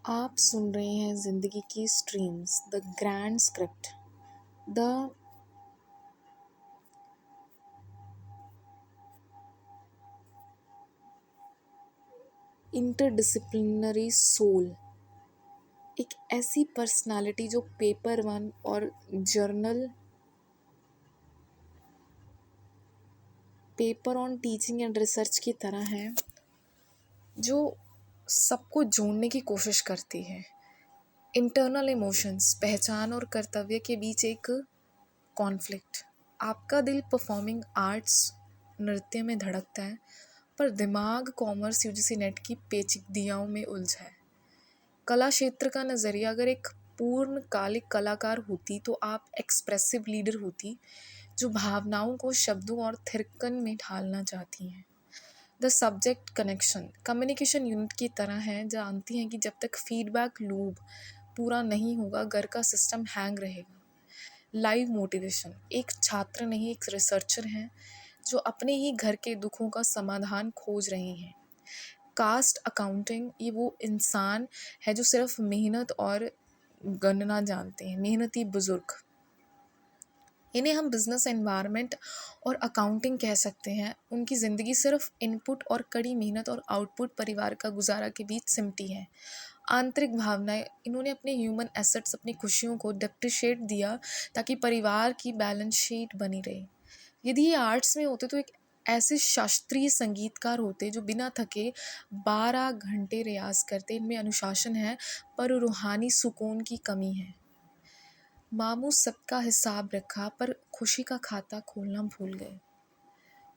आप सुन रहे हैं ज़िंदगी की streams, the grand script, the interdisciplinary soul. एक ऐसी पर्सनालिटी जो पेपर वन और journal paper on teaching and research की तरह है, जो सबको जोड़ने की कोशिश करती है। इंटरनल इमोशंस, पहचान और कर्तव्य के बीच एक कॉन्फ्लिक्ट। आपका दिल परफॉर्मिंग आर्ट्स नृत्य में धड़कता है, पर दिमाग कॉमर्स यूजीसी नेट की पेचीदगियों में उलझा है। कला क्षेत्र का नज़रिया अगर एक पूर्णकालिक कलाकार होती तो आप एक्सप्रेसिव लीडर होती, जो भावनाओं को शब्दों और थिरकन में ढालना चाहती हैं। The subject connection communication unit की तरह है, जानती हैं कि जब तक फीडबैक लूप पूरा नहीं होगा घर का सिस्टम हैंग रहेगा। लाइव मोटिवेशन एक छात्र नहीं, एक रिसर्चर हैं जो अपने ही घर के दुखों का समाधान खोज रहे हैं। कास्ट अकाउंटिंग ये वो इंसान है जो सिर्फ मेहनत और गणना जानते हैं। मेहनती बुजुर्ग, इन्हें हम बिजनेस एनवायरनमेंट और अकाउंटिंग कह सकते हैं। उनकी ज़िंदगी सिर्फ इनपुट और कड़ी मेहनत और आउटपुट परिवार का गुजारा के बीच सिमटी है। आंतरिक भावनाएं, इन्होंने अपने ह्यूमन एसेट्स, अपनी खुशियों को डिप्रिशिएट दिया ताकि परिवार की बैलेंस शीट बनी रहे। यदि ये आर्ट्स में होते तो एक ऐसे शास्त्रीय संगीतकार होते जो बिना थके 12 घंटे रियाज करते। इनमें अनुशासन है, पर रूहानी सुकून की कमी है। मामू सबका हिसाब रखा, पर खुशी का खाता खोलना भूल गए।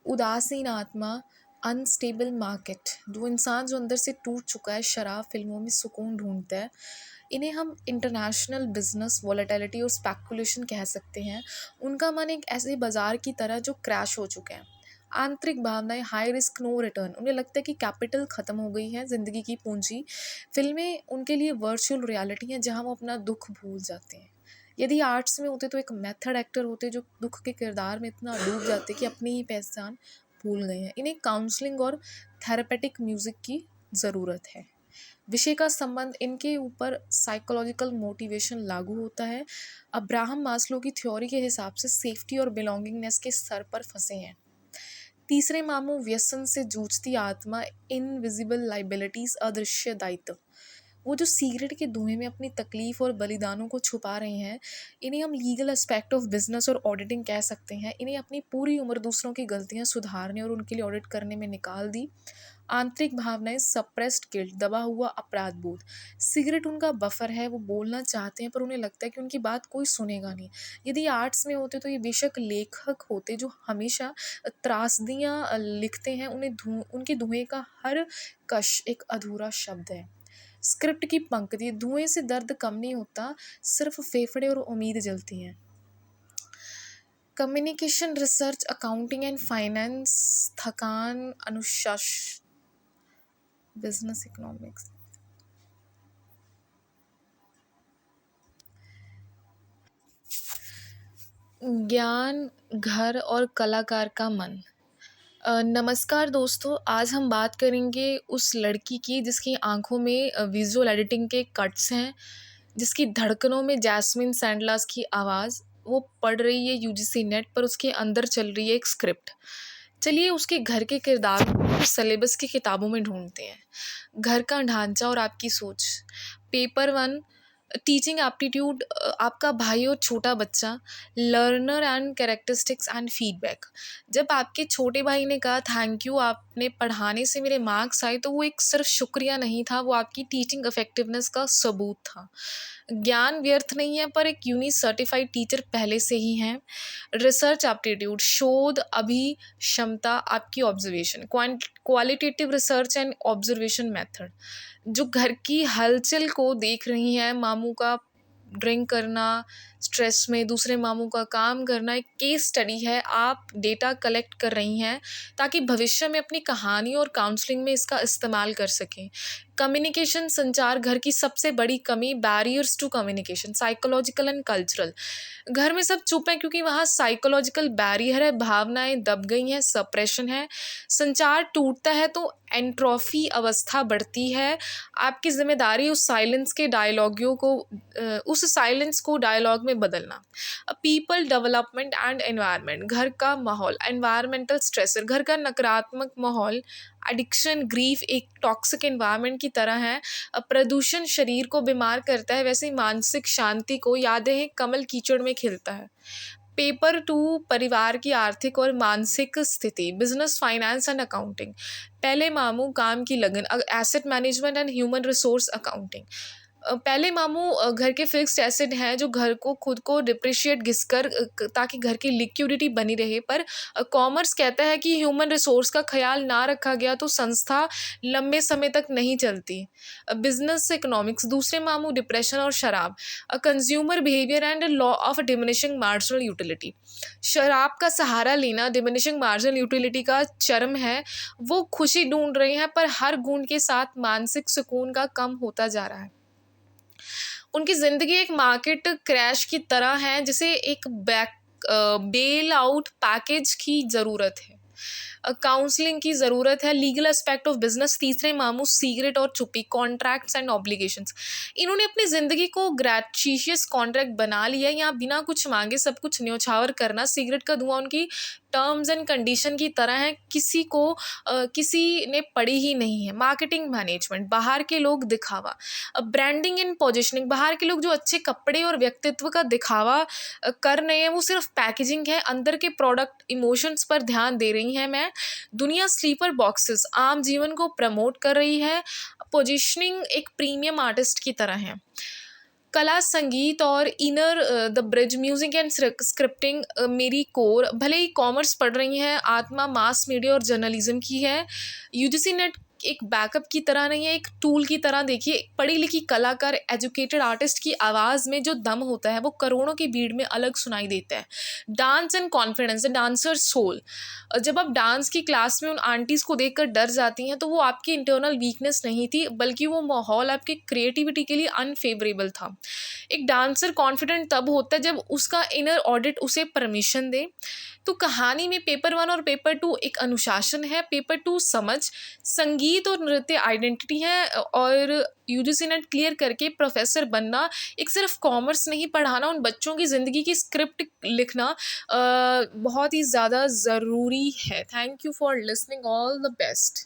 उदासीन आत्मा, अनस्टेबल मार्केट, जो इंसान जो अंदर से टूट चुका है, शराब फिल्मों में सुकून ढूंढता है। इन्हें हम इंटरनेशनल बिजनेस वॉलेटिलिटी और स्पेकुलेशन कह सकते हैं। उनका मन एक ऐसे बाजार की तरह जो क्रैश हो चुके हैं। आंतरिक भावनाएं, हाई रिस्क नो रिटर्न, उन्हें लगता है कि कैपिटल ख़त्म हो गई है, ज़िंदगी की पूंजी। फिल्में उनके लिए वर्चुअल रियलिटी हैं जहां वो अपना दुख भूल जाते हैं। यदि आर्ट्स में होते तो एक मेथड एक्टर होते जो दुख के किरदार में इतना डूब जाते कि अपनी ही पहचान भूल गए हैं। इन्हें काउंसलिंग और थेरेपेटिक म्यूज़िक की ज़रूरत है। विषय का संबंध, इनके ऊपर साइकोलॉजिकल मोटिवेशन लागू होता है। अब्राहम मास्लो की थ्योरी के हिसाब से सेफ्टी और बिलोंगिंगनेस के स्तर पर फंसे हैं। तीसरे मामू, व्यसन से जूझती आत्मा, इनविजिबल लाइबिलिटीज, अदृश्य दायित्व। वो जो सिगरेट के धुएं में अपनी तकलीफ और बलिदानों को छुपा रहे हैं, इन्हें हम लीगल एस्पेक्ट ऑफ बिजनेस और ऑडिटिंग कह सकते हैं। इन्हें अपनी पूरी उम्र दूसरों की गलतियां सुधारने और उनके लिए ऑडिट करने में निकाल दी। आंतरिक भावनाएं, सप्रेस्ड गिल्ट, दबा हुआ अपराध बोध। सिगरेट उनका बफर है, वो बोलना चाहते हैं पर उन्हें लगता है कि उनकी बात कोई सुनेगा नहीं। यदि आर्ट्स में होते तो ये बेशक लेखक होते जो हमेशा त्रासदियाँ लिखते हैं। उनके धुएं का हर कश एक अधूरा शब्द है। स्क्रिप्ट की पंक्ति, धुएं से दर्द कम नहीं होता, सिर्फ फेफड़े और उम्मीद जलती हैं। Communication research, accounting and finance, थकान, अनुशासन, बिजनेस इकोनॉमिक्स। ज्ञान, घर और कलाकार का मन। नमस्कार दोस्तों, आज हम बात करेंगे उस लड़की की जिसकी आंखों में विजुअल एडिटिंग के कट्स हैं, जिसकी धड़कनों में जैस्मिन सैंडलास की आवाज़। वो पढ़ रही है यूजीसी नेट, पर उसके अंदर चल रही है एक स्क्रिप्ट। चलिए उसके घर के किरदार को सिलेबस की किताबों में ढूंढते हैं। घर का ढांचा और आपकी सोच। पेपर वन, टीचिंग एप्टीट्यूड, आपका भाई और छोटा बच्चा। Learner and characteristics and feedback. जब आपके छोटे भाई ने कहा थैंक यू, आपने पढ़ाने से मेरे मार्क्स आए, तो वो एक सिर्फ शुक्रिया नहीं था, वो आपकी टीचिंग इफेक्टिवनेस का सबूत था। ज्ञान व्यर्थ नहीं है, पर एक यूनी सर्टिफाइड टीचर पहले से ही हैं। रिसर्च एप्टीट्यूड, शोध अभी क्षमता, आपकी observation. Qualitative research and observation method, जो घर की हलचल को देख रही हैं, मामू का ड्रिंक करना, स्ट्रेस में दूसरे मामू का काम करना, एक केस स्टडी है। आप डेटा कलेक्ट कर रही हैं ताकि भविष्य में अपनी कहानी और काउंसलिंग में इसका इस्तेमाल कर सकें। कम्युनिकेशन, संचार घर की सबसे बड़ी कमी, barriers to communication, psychological and cultural. घर में सब चुप हैं क्योंकि वहाँ साइकोलॉजिकल बैरियर है, भावनाएं दब गई हैं, सप्रेशन है। संचार टूटता है तो एंट्रोफी अवस्था बढ़ती है। आपकी जिम्मेदारी उस साइलेंस को डायलॉग में बदलना। पीपल डेवलपमेंट एंड एनवायरनमेंट, घर का माहौल, एनवायरमेंटल स्ट्रेसर, घर का नकारात्मक माहौल, एडिक्शन, ग्रीफ एक टॉक्सिक एनवायरनमेंट की तरह है। प्रदूषण शरीर को बीमार करता है, वैसे ही मानसिक शांति को, यादें हैं कमल कीचड़ में खिलता है। पेपर टू, परिवार की आर्थिक और मानसिक स्थिति, बिजनेस, फाइनेंस एंड अकाउंटिंग। पहले मामू, काम की लगन, asset management and human resource accounting. पहले मामू घर के फिक्स्ड एसेट हैं जो घर को खुद को डिप्रिशिएट घिसकर ताकि घर की लिक्विडिटी बनी रहे, पर कॉमर्स कहता है कि ह्यूमन रिसोर्स का ख्याल ना रखा गया तो संस्था लंबे समय तक नहीं चलती। बिजनेस इकोनॉमिक्स, दूसरे मामू डिप्रेशन और शराब, consumer behaviour and law of diminishing marginal utility. शराब का सहारा लेना डिमिनिशिंग मार्जिनल यूटिलिटी का चरम है। वो खुशी ढूंढ रहे हैं पर हर घूंट के साथ मानसिक सुकून का कम होता जा रहा है। उनकी ज़िंदगी एक मार्केट क्रैश की तरह है जिसे एक बेल आउट पैकेज की ज़रूरत है, काउंसलिंग की ज़रूरत है। लीगल एस्पेक्ट ऑफ बिजनेस, तीसरे मामू सीक्रेट और चुप्पी, कॉन्ट्रैक्ट्स एंड ऑब्लिगेशंस। इन्होंने अपनी ज़िंदगी को ग्रेटिशियस कॉन्ट्रैक्ट बना लिया, यहाँ बिना कुछ मांगे सब कुछ न्योछावर करना। सिगरेट का धुआं उनकी टर्म्स एंड कंडीशन की तरह है, किसी ने पढ़ी ही नहीं है। मार्केटिंग मैनेजमेंट, बाहर के लोग दिखावा, ब्रांडिंग एंड पोजिशनिंग, बाहर के लोग जो अच्छे कपड़े और व्यक्तित्व का दिखावा कर रहे हैं वो सिर्फ पैकेजिंग है, अंदर के प्रोडक्ट इमोशंस पर ध्यान दे रही है। मैं दुनिया स्लीपर बॉक्सेस, आम जीवन को प्रमोट कर रही है। पोजिशनिंग एक प्रीमियम आर्टिस्ट की तरह है। कला, संगीत और inner the bridge, music and scripting मेरी कोर। भले ही कॉमर्स पढ़ रही हैं, आत्मा मास मीडिया और जर्नलिज्म की है। यूजीसी नेट एक बैकअप की तरह नहीं है, एक टूल की तरह देखिए। पढ़ी लिखी कलाकार, एजुकेटेड आर्टिस्ट की आवाज़ में जो दम होता है वो करोड़ों की भीड़ में अलग सुनाई देता है। Dance and confidence, dancer soul. जब आप डांस की क्लास में उन आंटीज़ को देखकर डर जाती हैं तो वो आपकी इंटरनल वीकनेस नहीं थी, बल्कि वो माहौल आपकी क्रिएटिविटी के लिए अनफेवरेबल था। एक डांसर कॉन्फिडेंट तब होता है जब उसका इनर ऑडिट उसे परमिशन दे। तो कहानी में पेपर 1 और पेपर 2 एक अनुशासन है, पेपर 2 समझ, संगीत और नृत्य आइडेंटिटी है, और यूजीसी नेट क्लियर करके प्रोफेसर बनना, एक सिर्फ कॉमर्स नहीं पढ़ाना, उन बच्चों की ज़िंदगी की स्क्रिप्ट लिखना बहुत ही ज़्यादा ज़रूरी है। Thank you for listening, all the best.